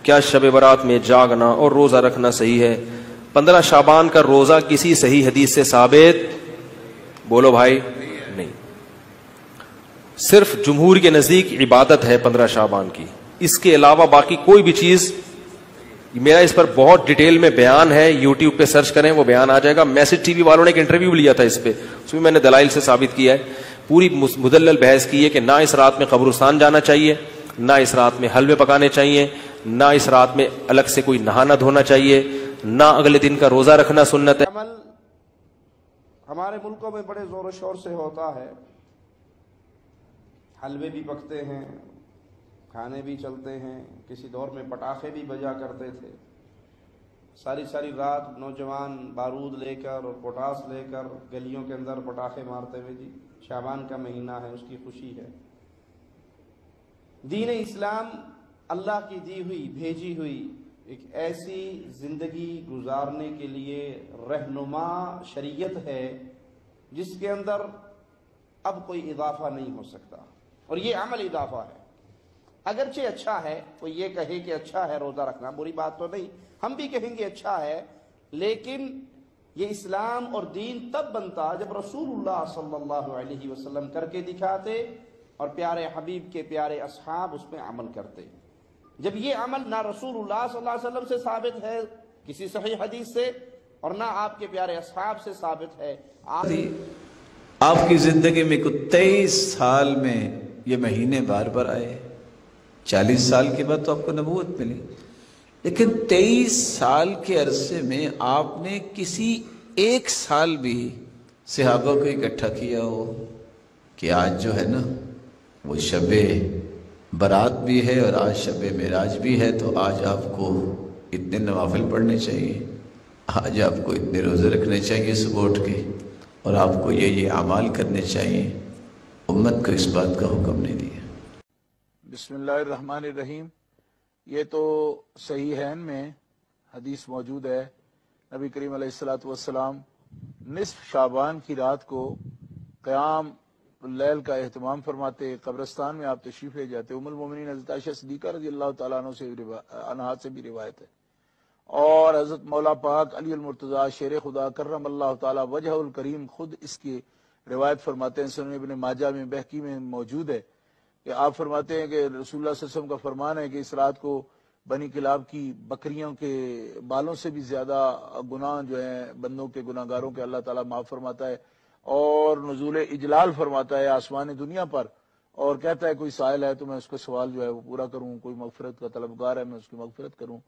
کیا شب برات میں جاگنا اور روزہ رکھنا صحیح ہے؟ 15 شعبان کا روزہ کسی صحیح حدیث سے ثابت بولو بھائی نہیں. صرف جمہور کے نزدیک عبادت ہے 15 شعبان کی، اس کے علاوہ باقی کوئی بھی چیز. میرا اس پر بہت ڈیٹیل میں بیان ہے، یوٹیوب پہ سرچ کریں وہ بیان آ جائے گا. میسج ٹی وی والوں نے ایک انٹرویو لیا تھا اس پہ، اس میں نے دلائل سے ثابت کیا ہے. پوری مدلل بحث کی ہے کہ نہ اس رات میں قبرستان جانا چاہیے، نہ اس رات میں حلوے پکانے چاہیے، نہ اس رات میں الگ سے کوئی نہانا دھونا چاہیے، نہ اگلے دن کا روزہ رکھنا سنت ہے. عمل ہمارے ملکوں میں بڑے زور و شور سے ہوتا ہے، حلوے بھی پکتے ہیں، کھانے بھی چلتے ہیں. کسی دور میں پٹاخے بھی بجا کرتے تھے. ساری ساری رات نوجوان بارود لے کر اور پوٹاس لے کر گلیوں کے اندر پٹاخے مارتے ہوئے جی شعبان کا مہینہ ہے، اس کی خوشی ہے. دین اسلام اللہ کی دی ہوئی بھیجی ہوئی ایک ایسی زندگی گزارنے کے لیے رہنما شریعت ہے جس کے اندر اب کوئی اضافہ نہیں ہو سکتا، اور یہ عمل اضافہ ہے. اگرچہ اچھا ہے، کوئی یہ کہے کہ اچھا ہے روزہ رکھنا، بری بات تو نہیں، ہم بھی کہیں گے اچھا ہے، لیکن یہ اسلام اور دین تب بنتا جب رسول اللہ صلی اللہ علیہ وسلم کر کے دکھاتے اور پیارے حبیب کے پیارے اصحاب اس پہ عمل کرتے. جب یہ عمل نہ رسول اللہ صلی اللہ علیہ وسلم سے ثابت ہے کسی صحیح حدیث سے، اور نہ آپ کے پیارے اصحاب سے ثابت ہے. آپ کی زندگی میں کوئی 23 سال میں یہ مہینے بار بار آئے. 40 سال کے بعد تو آپ کو نبوت ملی، لیکن 23 سال کے عرصے میں آپ نے کسی ایک سال بھی صحابہ کو اکٹھا کیا ہو کہ آج جو ہے نا وہ شب برات بھی ہے اور آج شب معراج بھی ہے، تو آج آپ کو اتنے نوافل پڑھنے چاہیے، آج آپ کو اتنے روزے رکھنے چاہیے صبح اٹھ کے، اور آپ کو یہ اعمال کرنے چاہیے. امت کو اس بات کا حکم نہیں دیا. بسم اللہ الرحمن الرحیم. یہ تو صحیحین میں حدیث موجود ہے، نبی کریم علیہ الصلوۃ والسلام نصف شعبان کی رات کو قیام اللیل کا اہتمام فرماتے. قبرستان میں آپ تشریف لے جاتے. ام المومنین حضرت عائشہ صدیقہ رضی اللہ تعالیٰ عنہا سے بھی روایت ہے، اور حضرت مولا پاک علی المرتضیٰ شیر خدا کرم اللہ تعالیٰ وجہ الکریم خود اس کی روایت فرماتے ہیں. سنن ابن ماجہ میں بہقی میں موجود ہے کہ آپ فرماتے ہیں کہ رسول اللہ صلی اللہ علیہ وسلم کا فرمان ہے کہ اس رات کو بنی کلاب کی بکریوں کے بالوں سے بھی زیادہ گناہ جو ہیں بندوں کے گناہ گاروں کے اللہ تعالیٰ معاف فرماتا ہے، اور نزول اجلال فرماتا ہے آسمان دنیا پر، اور کہتا ہے کوئی سائل ہے تو میں اس کا سوال جو ہے وہ پورا کروں، کوئی مغفرت کا طلبگار ہے میں اس کی مغفرت کروں،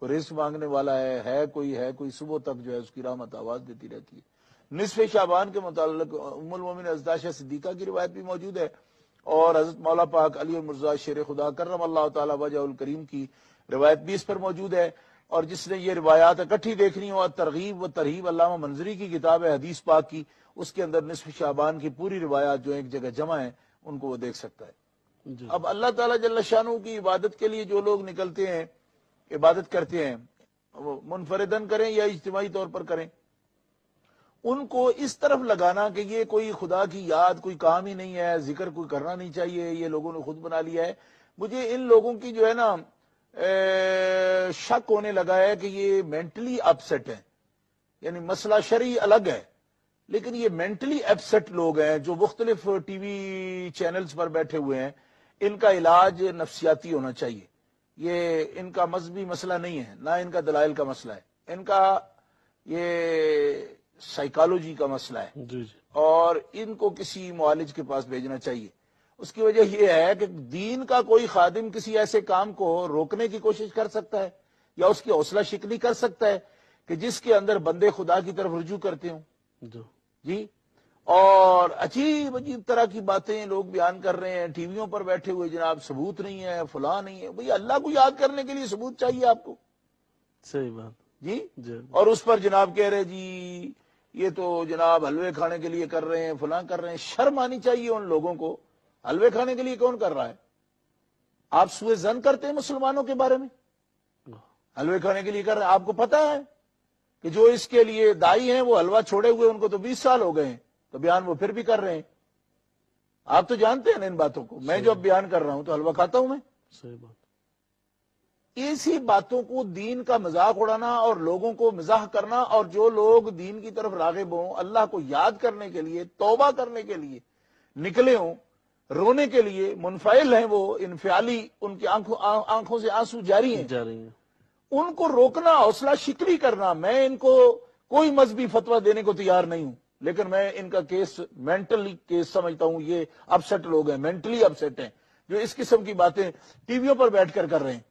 کوئی رزق مانگنے والا ہے کوئی صبح تک جو ہے اس کی رحمت آواز دیتی رہتی ہے. نصف شعبان کے متعلق ام المومنین حضرت عائشہ صدیقہ کی روایت بھی موجود ہے، اور حضرت مولا پاک علی المرتضیٰ شیر خدا کرم اللہ تعالیٰ وجہ الکریم کی روایت بھی اس پر موجود ہے. اور جس نے یہ روایات اکٹھی دیکھنی ہو، ترغیب و ترہیب علامہ منظری کی کتاب ہے حدیث پاک کی، اس کے اندر نصف شعبان کی پوری روایات جو ایک جگہ جمع ہیں ان کو وہ دیکھ سکتا ہے. اب اللہ تعالیٰ جل شانہ کی عبادت کے لیے جو لوگ نکلتے ہیں، عبادت کرتے ہیں، وہ منفردن کریں یا اجتماعی طور پر کریں، ان کو اس طرف لگانا کہ یہ کوئی خدا کی یاد کوئی کام ہی نہیں ہے، ذکر کوئی کرنا نہیں چاہیے، یہ لوگوں نے خود بنا لیا ہے. مجھے ان لوگوں کی جو ہے نا شک ہونے لگا ہے کہ یہ مینٹلی اپسیٹ ہیں. یعنی مسئلہ شرعی الگ ہے، لیکن یہ مینٹلی اپسیٹ لوگ ہیں جو مختلف ٹی وی چینلز پر بیٹھے ہوئے ہیں. ان کا علاج نفسیاتی ہونا چاہیے. یہ ان کا مذہبی مسئلہ نہیں ہے، نہ ان کا دلائل کا مسئلہ ہے، ان کا یہ سائیکالوجی کا مسئلہ ہے، اور ان کو کسی معالج کے پاس بھیجنا چاہیے. اس کی وجہ یہ ہے کہ دین کا کوئی خادم کسی ایسے کام کو روکنے کی کوشش کر سکتا ہے یا اس کی حوصلہ شکنی کر سکتا ہے کہ جس کے اندر بندے خدا کی طرف رجوع کرتے ہوں. جی، اور عجیب عجیب طرح کی باتیں لوگ بیان کر رہے ہیں ٹی ویوں پر بیٹھے ہوئے، جناب ثبوت نہیں ہے، فلاں نہیں ہے. بھئی اللہ کو یاد کرنے کے لیے ثبوت چاہیے آپ کو. صحیح بات جی. اور اس پر جناب کہہ رہے جی یہ تو جناب حلوے کھانے کے لیے کر رہے ہیں، فلاں کر رہے ہیں. شرم آنی چاہیے ان لوگوں کو. حلوے کھانے کے لیے کون کر رہا ہے؟ آپ سوء ظن کرتے ہیں مسلمانوں کے بارے میں؟ حلوے کھانے کے لیے کر رہے ہیں. آپ کو پتا ہے کہ جو اس کے لیے دائی ہیں وہ حلوہ چھوڑے ہوئے ان کو تو 20 سال ہو گئے ہیں، تو بیان وہ پھر بھی کر رہے ہیں. آپ تو جانتے ہیں نا ان باتوں کو. میں جو اب بیان کر رہا ہوں تو حلوہ کھاتا ہوں میں. صحیح بات. ایسی باتوں کو دین کا مذاق اڑانا اور لوگوں کو مزاح کرنا، اور جو لوگ دین کی طرف راغب ہوں، اللہ کو یاد کرنے کے لیے، توبہ کرنے کے لیے نکلے ہوں، رونے کے لیے منفعل ہیں، وہ انفعالی، ان کی آنکھوں سے آنسو جاری ہیں، ان کو روکنا، حوصلہ شکنی کرنا، میں ان کو کوئی مذہبی فتویٰ دینے کو تیار نہیں ہوں، لیکن میں ان کا کیس مینٹلی کیس سمجھتا ہوں. یہ اپسٹ لوگ ہیں، مینٹلی اپسٹ ہیں، جو اس قسم کی باتیں ٹی ویوں پر بیٹھ کر رہے ہیں.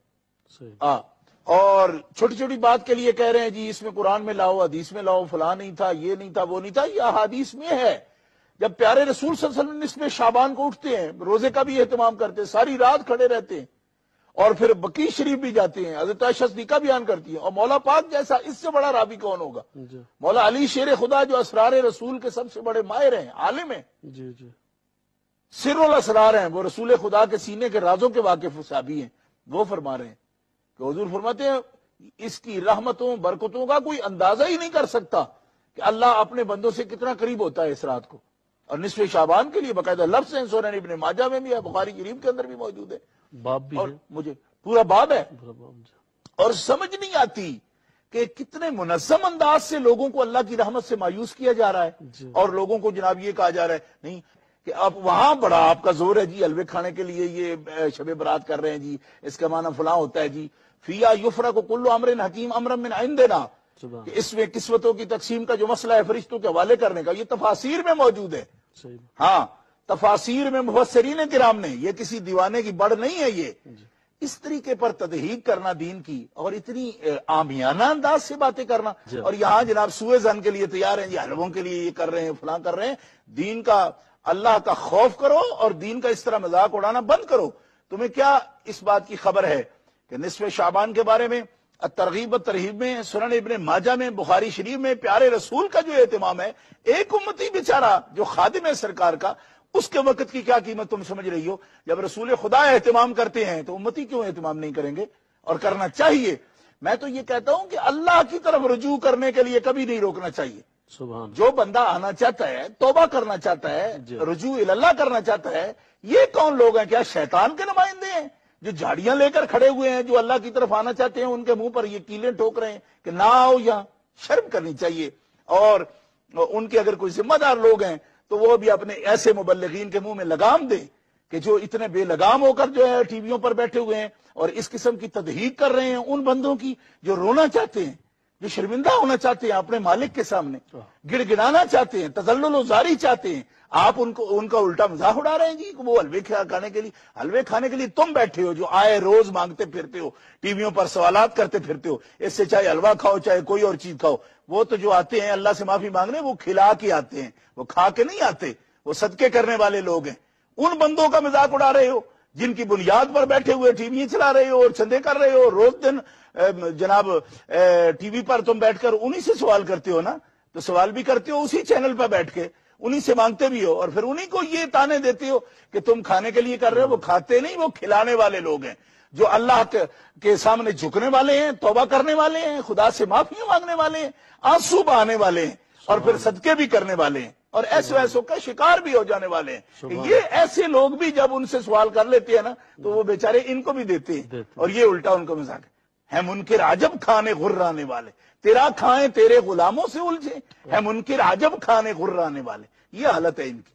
اور چھوٹی چھوٹی بات کے لیے کہہ رہے ہیں جی اس میں قرآن میں لاؤ، حدیث میں لاؤ، فلاں نہیں تھا، یہ نہیں تھا، وہ نہیں تھا. یہ احادیث میں ہے. جب پیارے رسول صلی اللہ علیہ وسلم نصف شعبان کو اٹھتے ہیں، روزے کا بھی اہتمام کرتے ہیں، ساری رات کھڑے رہتے ہیں، اور پھر بقیع شریف بھی جاتے ہیں. حضرت عائشہ صدیقہ بیان کرتی ہیں. اور مولا پاک جیسا اس سے بڑا راوی کون ہوگا؟ مولا علی شیر خدا، جو اسرار رسول کے سب سے بڑے ماہر ہیں، عالم ہیں، سر الاسرار ہیں، وہ رسول خدا کے سینے کے رازوں کے واقف صحابی ہیں. وہ فرما رہے ہیں کہ حضور فرماتے ہیں اس کی رحمتوں برکتوں کا کوئی اندازہ ہی نہیں کر سکتا کہ اللہ اپنے بندوں سے کتنا قریب ہوتا ہے اس رات کو. اور نصف شعبان کے لیے باقاعدہ لفظ ہیں، سنن ابن ماجہ میں بھی ہے، بخاری شریف کے اندر بھی موجود ہے، باب بھی اور ہے، مجھے پورا باب ہے. باب اور سمجھ نہیں آتی کہ کتنے منظم انداز سے لوگوں کو اللہ کی رحمت سے مایوس کیا جا رہا ہے، اور لوگوں کو جناب یہ کہا جا رہا ہے نہیں کہ اب وہاں بڑا آپ کا زور ہے جی، حلوے کھانے کے لیے یہ شب برات کر رہے ہیں جی، اس کا معنی فلاں ہوتا ہے جی، فیا یفرق کل امر حکیم امر من عندنا، کہ اس میں قسمتوں کی تقسیم کا جو مسئلہ ہے فرشتوں کے حوالے کرنے کا، یہ تفاسیر میں موجود ہے. ہاں، تفاسیر میں مفسرین کرام نے، یہ کسی دیوانے کی بڑھ نہیں ہے. یہ اس طریقے پر تدہیق کرنا دین کی، اور اتنی عامیانہ انداز سے باتیں کرنا، اور یہاں جناب سوئے زن کے لیے تیار ہیں جی، حلووں کے لیے یہ کر رہے ہیں، فلاں کر رہے ہیں. دین کا، اللہ کا خوف کرو، اور دین کا اس طرح مذاق اڑانا بند کرو. تمہیں کیا اس بات کی خبر ہے کہ نصف شعبان کے بارے میں ترغیب و ترہیب میں، سنن ابن ماجہ میں، بخاری شریف میں پیارے رسول کا جو اہتمام ہے، ایک امتی بیچارہ جو خادم ہے سرکار کا، اس کے وقت کی کیا قیمت تم سمجھ رہی ہو؟ جب رسول خدا اہتمام کرتے ہیں تو امتی کیوں اہتمام نہیں کریں گے؟ اور کرنا چاہیے. میں تو یہ کہتا ہوں کہ اللہ کی طرف رجوع کرنے کے لیے کبھی نہیں روکنا چاہیے. جو بندہ آنا چاہتا ہے، توبہ کرنا چاہتا ہے، رجوع اللہ کرنا چاہتا ہے، یہ کون لوگ ہیں؟ کیا شیطان کے نمائندے ہیں جو جھاڑیاں لے کر کھڑے ہوئے ہیں، جو اللہ کی طرف آنا چاہتے ہیں ان کے منہ پر یہ کیلیں ٹھوک رہے ہیں کہ نہ آؤ یہاں؟ شرم کرنی چاہیے. اور ان کے اگر کوئی ذمہ دار لوگ ہیں تو وہ بھی اپنے ایسے مبلغین کے منہ میں لگام دیں کہ جو اتنے بے لگام ہو کر جو ہے ٹی ویوں پر بیٹھے ہوئے ہیں اور اس قسم کی تدہیق کر رہے ہیں ان بندوں کی جو رونا چاہتے ہیں، جو شرمندہ ہونا چاہتے ہیں اپنے مالک کے سامنے، گڑ گڑانا چاہتے ہیں، تذلل و زاری چاہتے ہیں. آپ ان کا الٹا مذاق اڑا رہے ہیں جی کہ وہ حلوے کھانے کے لیے تم بیٹھے ہو جو آئے روز مانگتے پھرتے ہو، ٹی ویوں پر سوالات کرتے پھرتے ہو، اس سے چاہے حلوہ کھاؤ چاہے کوئی اور چیز کھاؤ. وہ تو جو آتے ہیں اللہ سے معافی مانگنے، وہ کھلا کے آتے ہیں، وہ کھا کے نہیں آتے، وہ صدقے کرنے والے لوگ ہیں. ان بندوں کا مذاق اڑا رہے ہو جن کی بنیاد پر بیٹھے ہوئے ٹی وی چلا رہے ہو اور چندے کر رہے ہو. روز دن جناب ٹی وی پر تم بیٹھ کر انہی سے سوال کرتے ہو نا، تو سوال بھی کرتے ہو اسی چینل پر بیٹھ کے، انہی سے مانگتے بھی ہو، اور پھر انہی کو یہ تانے دیتے ہو کہ تم کھانے کے لیے کر رہے ہو. وہ کھاتے نہیں، وہ کھلانے والے لوگ ہیں جو اللہ کے سامنے جھکنے والے ہیں، توبہ کرنے والے ہیں، خدا سے معافی مانگنے والے ہیں، آنسو بہانے والے ہیں، اور پھر صدقے بھی کرنے والے ہیں، اور ایسوں کا شکار بھی ہو جانے والے ہیں. یہ ایسے لوگ بھی جب ان سے سوال کر لیتے ہیں نا تو وہ بیچارے ان کو بھی دیتے ہیں، اور یہ الٹا ان کو مذاق ہے. منکر عجب کھانے غرانے والے، تیرا کھائیں تیرے غلاموں سے الجھے، ہے منکر عجب کھانے غرانے والے. یہ حالت ہے ان کی.